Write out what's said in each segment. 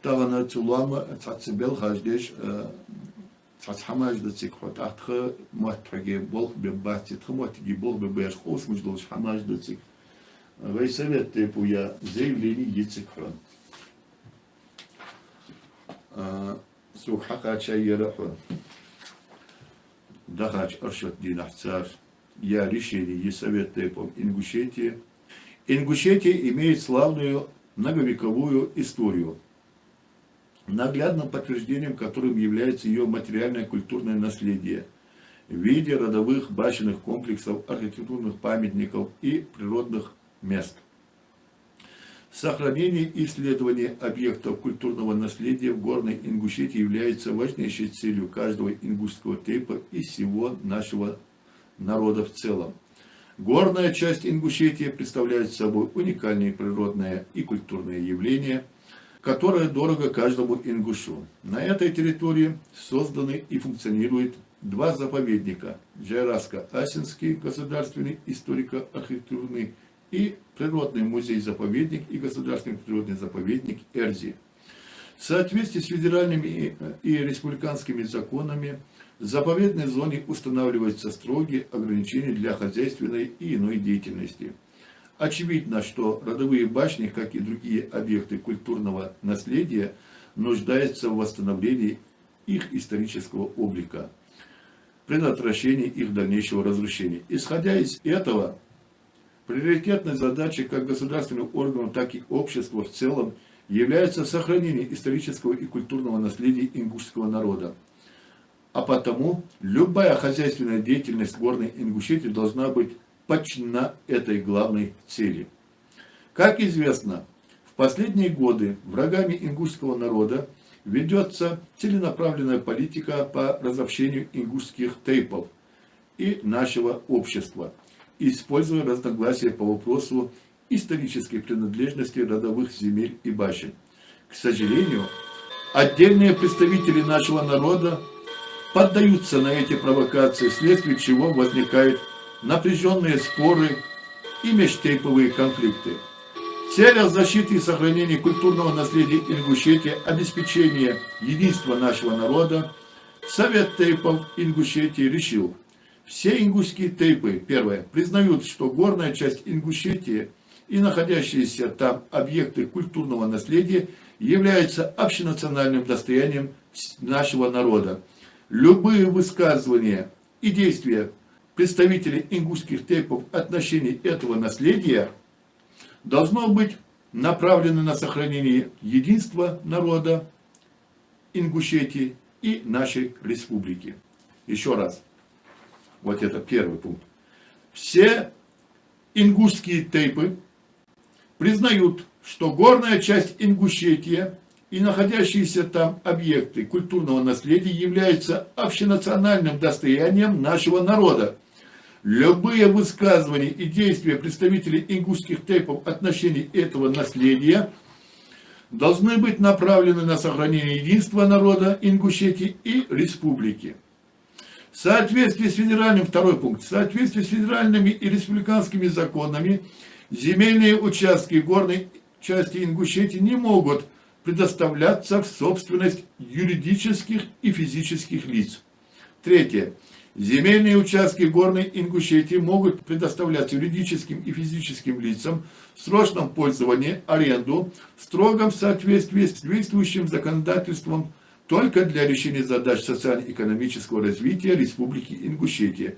Тағана тулама цацибел хаждеш цацхамаж да цикхот ахтха матхаге болх бебати тхмотги болх бебеш осмуждолш хамаж да цик. Вей совет тепуя заявление яцикхран. Сух хакача ераху. Дахач аршат динахцар. Я решение совет тепов Ингушетии. Ингушетия имеет славную многовековую историю, наглядным подтверждением которым является ее материальное культурное наследие в виде родовых башенных комплексов, архитектурных памятников и природных мест. Сохранение и исследование объектов культурного наследия в Горной Ингушетии является важнейшей целью каждого ингушского тейпа и всего нашего народа в целом. Горная часть Ингушетии представляет собой уникальные природные и культурные явления, которое дорого каждому ингушу. На этой территории созданы и функционируют два заповедника: Джайрасско-Асинский государственный историко-архитектурный и природный музей-заповедник и государственный природный заповедник Эрзи. В соответствии с федеральными и республиканскими законами в заповедной зоне устанавливаются строгие ограничения для хозяйственной и иной деятельности. Очевидно, что родовые башни, как и другие объекты культурного наследия, нуждаются в восстановлении их исторического облика, предотвращении их дальнейшего разрушения. Исходя из этого, приоритетной задачей как государственного органа, так и общества в целом является сохранение исторического и культурного наследия ингушского народа. А потому любая хозяйственная деятельность Горной Ингушетии должна быть подчинена этой главной цели. Как известно, в последние годы врагами ингушского народа ведется целенаправленная политика по разобщению ингушских тейпов и нашего общества, используя разногласия по вопросу исторической принадлежности родовых земель и башен. К сожалению, отдельные представители нашего народа поддаются на эти провокации, вследствие чего возникают напряженные споры и межтейповые конфликты. В целях защиты и сохранения культурного наследия Ингушетии, обеспечения единства нашего народа, Совет тейпов Ингушетии решил: все ингушские тейпы, первое, признают, что горная часть Ингушетии и находящиеся там объекты культурного наследия являются общенациональным достоянием нашего народа. Любые высказывания и действия представителей ингушских тейпов в отношении этого наследия должно быть направлены на сохранение единства народа Ингушетии и нашей республики. Еще раз. Вот это первый пункт. Все ингушские тейпы признают, что горная часть Ингушетии и находящиеся там объекты культурного наследия являются общенациональным достоянием нашего народа. Любые высказывания и действия представителей ингушских тейпов в отношении этого наследия должны быть направлены на сохранение единства народа Ингушетии и республики. В соответствии с федеральным, второй пункт, в соответствии с федеральными и республиканскими законами, земельные участки горной части Ингушетии не могут предоставляться в собственность юридических и физических лиц. Третье. Земельные участки горной Ингушетии могут предоставляться юридическим и физическим лицам в срочном пользовании, аренду, в строгом соответствии с действующим законодательством только для решения задач социально-экономического развития Республики Ингушетия.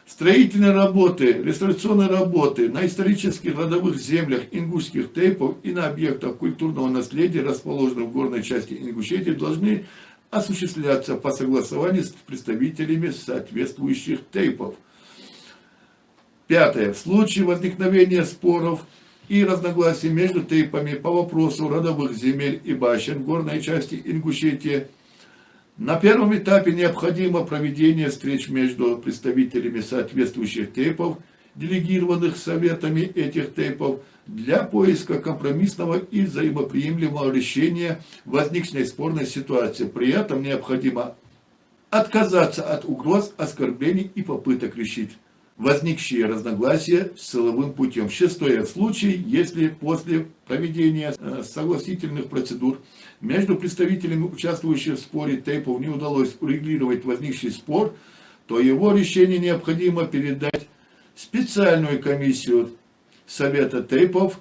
Строительные работы, реставрационные работы на исторических родовых землях ингушских тейпов и на объектах культурного наследия, расположенных в горной части Ингушетии, должны осуществляться по согласованию с представителями соответствующих тейпов. Пятое. В случае возникновения споров и разногласий между тейпами по вопросу родовых земель и башен горной части Ингушетии, на первом этапе необходимо проведение встреч между представителями соответствующих тейпов, делегированных советами этих тейпов, для поиска компромиссного и взаимоприемлемого решения возникшей спорной ситуации. При этом необходимо отказаться от угроз, оскорблений и попыток решить возникшие разногласия силовым путем. Шестое. В случае, если после проведения согласительных процедур между представителями, участвующими в споре тейпов, не удалось урегулировать возникший спор, то его решение необходимо передать в специальную комиссию Совета тейпов.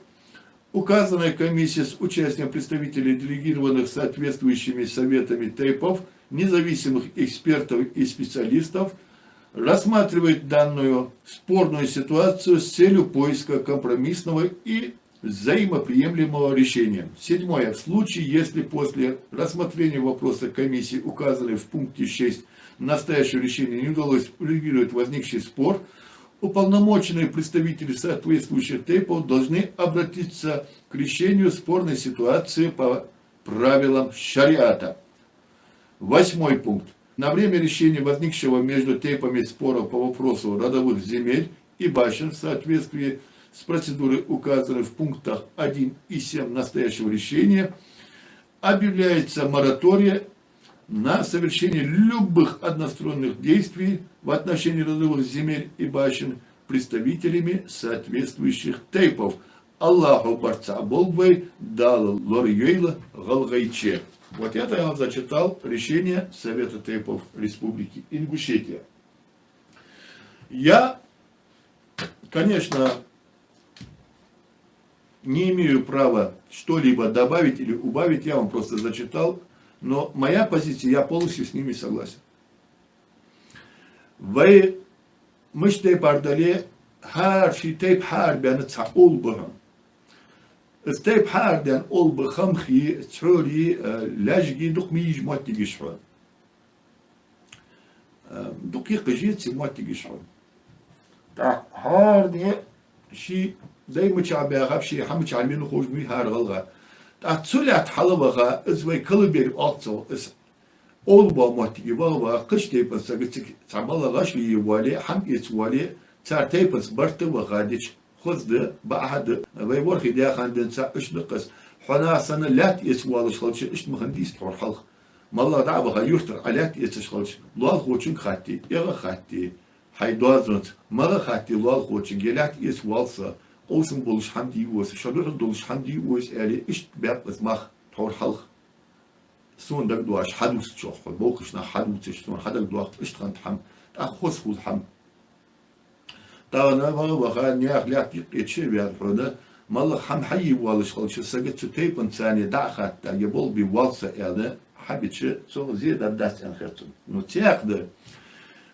Указанная комиссия с участием представителей, делегированных соответствующими советами тейпов, независимых экспертов и специалистов, рассматривает данную спорную ситуацию с целью поиска компромиссного и взаимоприемлемого решения. Седьмое. В случае, если после рассмотрения вопроса комиссии, указанной в пункте 6 настоящего решения, не удалось урегулировать возникший спор, уполномоченные представители соответствующих тейпов должны обратиться к решению спорной ситуации по правилам шариата. Восьмой пункт. На время решения возникшего между тейпами спора по вопросу родовых земель и башен в соответствии с процедурой, указанной в пунктах 1 и 7 настоящего решения, объявляется мораторий на совершение любых односторонних действий в отношении родовых земель и башен представителями соответствующих тейпов. Аллаху барца болбай дал лорьейла галгайче. Вот это я вам зачитал решение Совета тейпов Республики Ингушетия. Я, конечно, не имею права что-либо добавить или убавить, я вам просто зачитал, но моя позиция, я полностью с ними согласен. Вы мышты пардале хар ши тейп хар бянца олбахам. Тейп хар дан олбахам хи цури ляжги дух миж мотигишва. Дух якжит си мотигишва. Так хар де ши дай мчабя ши хамчалмин خوش می هر غلغه تأصلت حلوة إزاي كل بير أتصل إس أول باماتي بابا قشتي بس قلت تعمل غشي والي حم يتوالي تعرتي بس برت وغادش خذ بعد ويورخي ده خندن ساش نقص حنا سنة لا يتوالش خلش إيش مهندس تحور حلق مالله دعوة يورتر علات يتشخلش لال خوشن خاتي يغ خاتي حيدازنت مرة خاتي لال خوشن يلات يتوالسا Olsun buluş hamdi was, şadırın doluş hamdi was, eli iş beyaz mah tor halk. Son da duaş hadus çok, boğuşna hadus son hadak duaş iştran ham, ahos hul ham. Tağına var niyah lat yetşe bir hona, mallah ham hayy walış qalış sagat teypan saniye da hatta yabol bir walsa elde habitçi so ziyada das en khatun. No tiaqdı.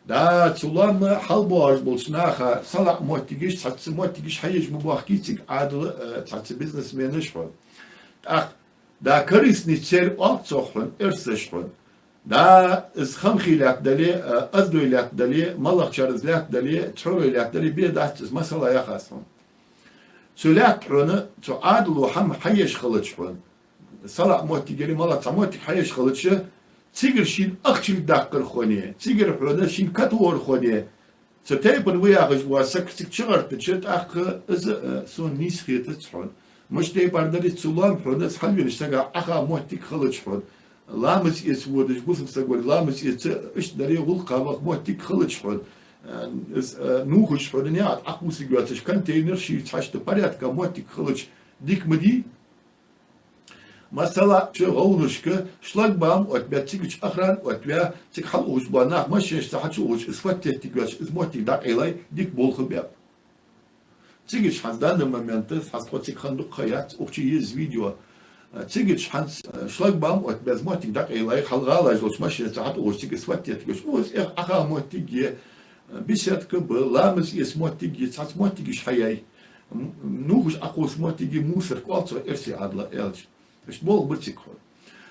Да, цулан халбоаж болснаха салак мотигиш, цац мотигиш хайж мубахкитик адл цац бизнесмениш хо. Ах, да корыстный цель отцохлен, эрсешхен. Да, из хамхилят дали, аздуилят дали, малах чарзлят дали, чоилят дали, бедат из масала яхасон. Цулят рона, цу адлу хам хайж халачхен. Салак мотигели малак мотик хайж халаче. Цигер шин ахчил даккер хоне, цигер хоне шин катуор хоне. Цетейпен выягаж васак цикчарт, чет ах сон нис хетец хон. Мыштей пардали цулан хоне схальвин сага аха мотик халыч хон. Ламыс ес водыш бусов сагор, ламыс ес иш даре гулкавах мотик халыч хон. Нухуч хон не ат ахуси гуатыш контейнер ши чашты порядка мотик халыч дикмади. Масала что голнушка шлагбаум от бятцигич охран от бя цик хал уж банах машин стахачу уж сфаттет тигаш из мотик дак элай дик болхбя цигич хас данный момент хас хотик хандук хаят ухчи есть видео цигич хас шлагбаум от бя мотик дак элай халгала жолч машин стахат уж циг сфаттет тигаш уж эх аха мотиге беседка был ламс есть мотиге цац мотигиш хаяй ну уж акус мотиге мусор квалцо эрси адла элч مش بول بتشكر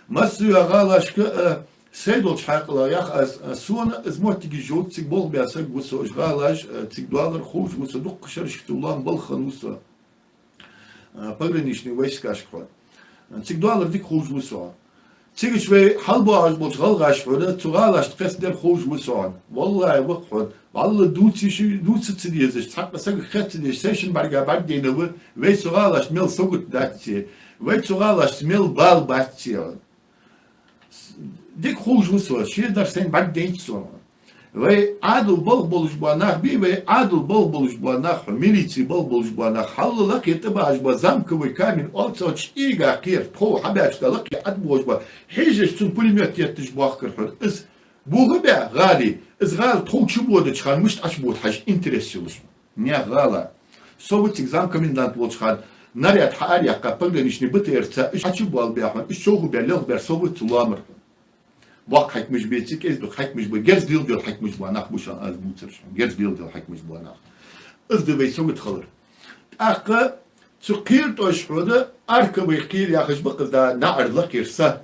ما سوى غالش ك سيدول حق لا يخ سون ازموت تيجي جوت تيك بول بياسك وسو غالش تيك دولار خوش وسو دوق شرش تولان بالخن وسو пограничный войска шква تيك دولار ديك خوش وسو تيجي شوي حلبو عج بول غالش ولا تغالش تقدر خوش وسو والله وقفت والله دوتي تديزش حق سك خت دي سيشن برجع بعد دينو وي غالش ميل سوغت داتي ويتشغالش سميل بال باتيون ديك خوش وصل شيء در سين بعد دين صون وي عادل بلبلش بانخ بي وي عادل بلبلش بانخ ميليتي بلبلش بانخ حل لك يتبعش بزمك وكامل ألتش إيجا كير تو حباش تلقي أدبوش با حيجش تون بوليميت يتش باخر حد إز بوغ بيع غالي إز غال تو شبود تشخان مش أشبود حاج إنترسيلش نيا غالا صوت إكزام كومندانت بولشخان نريد حاري قبل نشني بتيرتا إيش أشبوال بيعمل إيش شوه بيعلق بير صوت لامر وقت حكمش بيتك إز دك حكمش بجرز ديل حكمش بانخ بوشان أز بوترش جرز ديل حكمش بانخ إز دبي صوت خلر أقا تقير توش حدا أركب يقير يا خش بقى دا نعر لك يرسا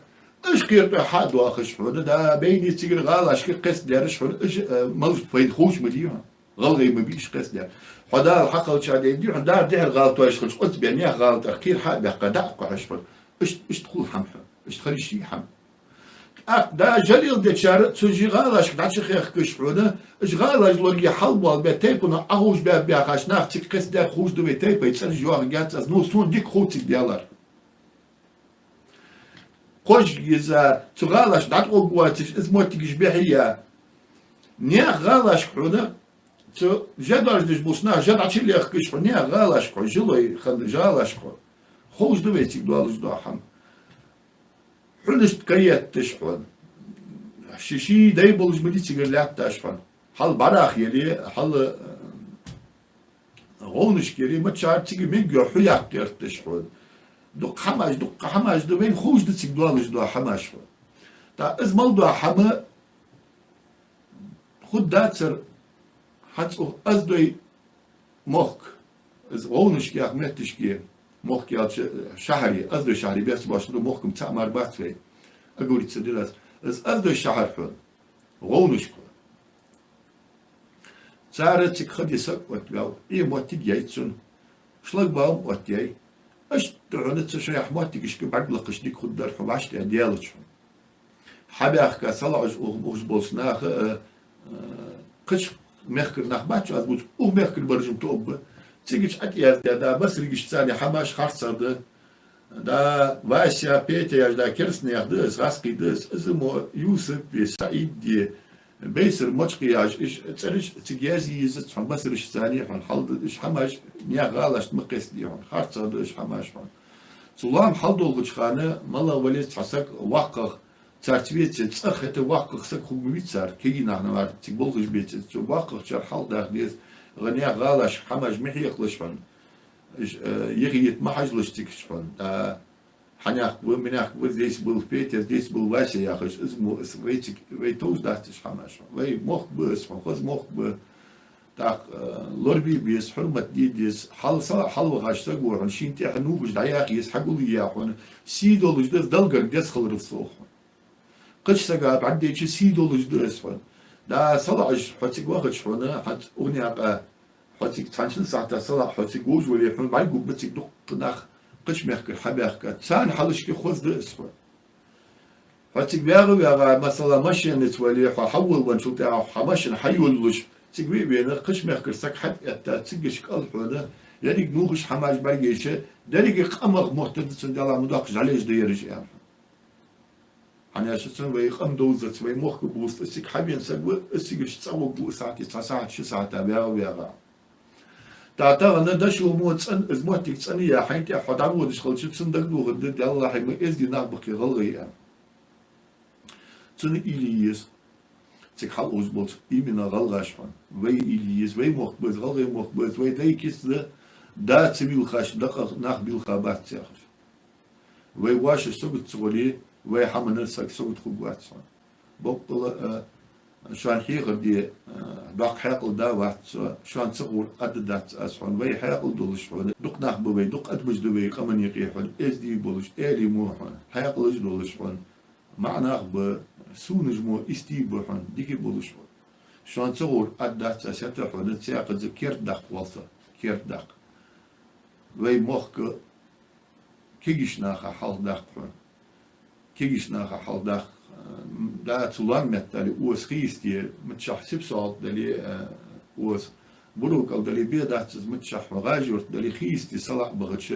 إيش قير تو حد واخش حدا دا بيني تيجر غال أشكي قص دارش حدا إيش ملش فين خوش مديها غلغي ما بيش قص دار حدا الحق وش عاد يدير دار دير غال توش خش قلت بيني غال تأخير حد بقى دا قحش حدا إيش تقول حمحة إيش تخلي شيء حم دا جليل دشار تجي غالاش داش خيخ كش حدا إيش غالاش لوري حلوة بتيبنا أهوش بيخاش ناختك قص دار خوش دو بتيب يتصير جوار جات از نو سون ديك خوتك ديالر قوش إذا تغالاش دات أقواتش اسمه تيجي بحية نيا غالاش حدا تو جدار دش بوسنا جد عشان اللي يخكش نيا غالاش كو جلوي خد جالاش كو خوش دو بيتك دوالش دو حم حلش كريت تشحن شيشي دايبلش بدي تيجي لعب تشحن حل براخ يلي حل غونش كيري ما تشعر تيجي ميجو حياك كير تشحن دق حماش دو بين خوش دو تيجي دوالش دو حماش تا از مال حما خود داتر حتى از دوي مخ از غونش كي احمدش كي مخ كي شهري از دو شهري بس باش دو مخكم تعمر باتري اقول تصدق از دو شهر حن غونش كو صارت خدي سك وتقاو اي موتي جايتسون شلق باو وتي اش تعنت شي احمد تيجي بعد لقش ديك خد دار 11 ديالك حباخ كسلعج اوغ بولسناخ قش مخكر نخباتش از بوت او مخكر برجم توب تيجي اتياز دا بس ريجش ثاني حماش خرصد دا واسيا بيتي دا كرسني يخدس راسقي دس اسمه يوسف سعيد دي بيسر مشقياش ايش تسرش تجازي يزت حن بسرش ثاني حن حلد ايش حماش نيا غالش مقيس دي حن خرصد ايش حماش حن سلام حلدو غشخانه مالا وليت حسك واقع ترتيبية تسخ هت واقع خسك خميت صار كي نحن وارد تقبلش بيت واقع شر حل داخليس غنيا غالش حماش محي يخلش فن يغيت ما حجلش تكش فن حناك ومناك وذيس بالبيت ذيس بالواسي يا خش اسمه ويتك ويتوز داتش حماش وي مخ بس خذ مخ ب تاع لوربي بيس حرمة ديديس حل صار حل وغاش تقول شين تاع نوبش دعياق يسحقوا لي يا حون سيدولش ده دلقر دسخل رصوخ قش سقاب عندي شي سيدولش ده اسفل دا صلعش حتى واخد شحونه حتى اغنيا حتى تانشن ساعه صلع حتى جوج ولا يحون باي قبتك دق ناخ قش مخك حباخك تسان حلش كي خذ ده اسفل حتى بيغا مثلا ماشين تولي حول ونشوف تاع حماشن حيولش تقوي بين قش مخك سك حتى تسقش قال حونه يعني نوغش حماش بريش داري قمغ محتد سندلا مداقش عليه ديرش يعني أنا أشتغل ويقام دوزة ويمخ بوست السك حبين سقوا السك يشتغل بو ساعة 9 ساعات 6 ساعات بيغا تعتقد أن ده شو موت سن إزمتك سن يا حين تي حد عود يشغل شو صندق دو غد الله حي ما إزدي ناقبك يغلي يعني سن إليس تك حال أوزبوت إيمنا غلغاش فن وي إليس وي مخ بس غلغي مخ بس وي ليكس ده تبيل خاش دقق ناق بيل خابات تاخش وي واش سوق تولي وي حمل نفسك سوت خوات صار بقول شان حيقر دي باق حيقل دا واحد شان صغور قد دات اسحون وي حيقل دولش حون دق ناخ بوي دق ادمج دوي قمن يقيحون اس دي بولش الي موحون حيقل دولش حون معناه ب سونج مو استي بوحون ديكي بولش حون شان صغور قد دات اسات حون سياق ذكر دق وصل كير دق وي مخك كيجش ناخ حال دق حون كيجش ناخ حال دق دا تلان مت دالي اوس خيستي متشح سبسال دالي اوس بروك او دالي بيدات متشح مغاجور دالي خيستي صلاح بغتش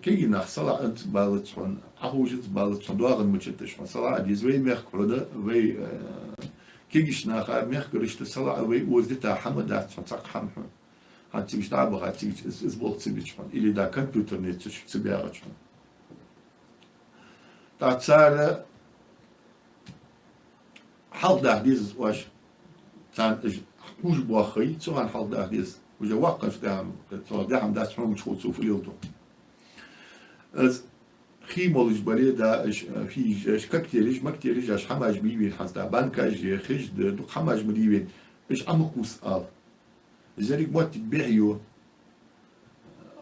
كي ناخ صلاح انت بالتشون اهوجت بالتشون دواغن متشتش صلاح دي زوي مخ كودا وي كيجشنا خا ميخ قرشت صلاة وي وزدتا حمدات صق حمح هاتيش تعبغ هاتيش اسبوع تسبيش إلى دا كمبيوتر نتش تسبيعش تعال حال ده ديز واش تان مش بواخي سواء حال ده ديز وجا وقف دام دام ده شو مش خوصو في اليوتو از خيمولج بالي دا في كاكتيريج ماكتيريج اش حماج بيبي حتى بانكاج خج دو حماج مديبي اش امقوس ال لذلك موت بيعيو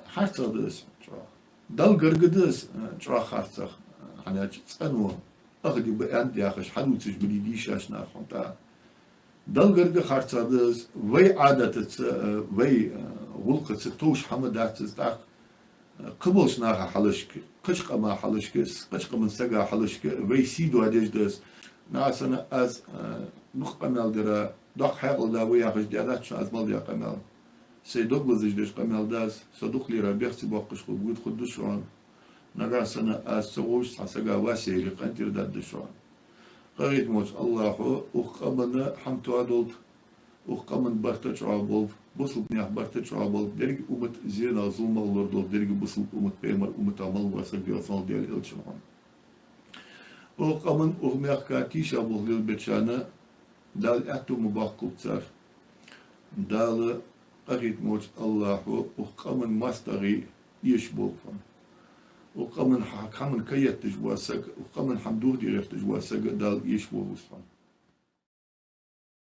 حتى دس دال قرقدس ترا خاصه انا تصنو اخدي باند يا اخش حدوتش بدي ديش اشنا خونتا دال قرق خاصه وي عادت وي ولقت توش حمدات تاع قبلش ناها حلشك قشق ما حلشك قشق من سجا حلشك وي سيدو هديش دس ناسنا از نقمل درا دق حقل دا وي اخش ديالات از مال يا قمل سيدوق بزيش قمل داس صدوق لي ربيختي بوقش خود خدشون نقاسنا السووش حسقا واسيري قنتر داد شوان قريت موت الله وقمنا حمتو عدولت وقمن برتش عبولت بصل بنيح برتش عبولت درج أمت زينا ظلم الله درج بصل أمت بيمر أمت عمل واسق بيصل ديال إلشان وقمن أغميخ كاتيش عبول للبتشانة دال أتو مباقب تار دال قريت موت الله وقمن ماستغي يشبول فن وقمن كيت تجواسك وقمن حمدوه دي غير تجواسك دال يشبه وصفان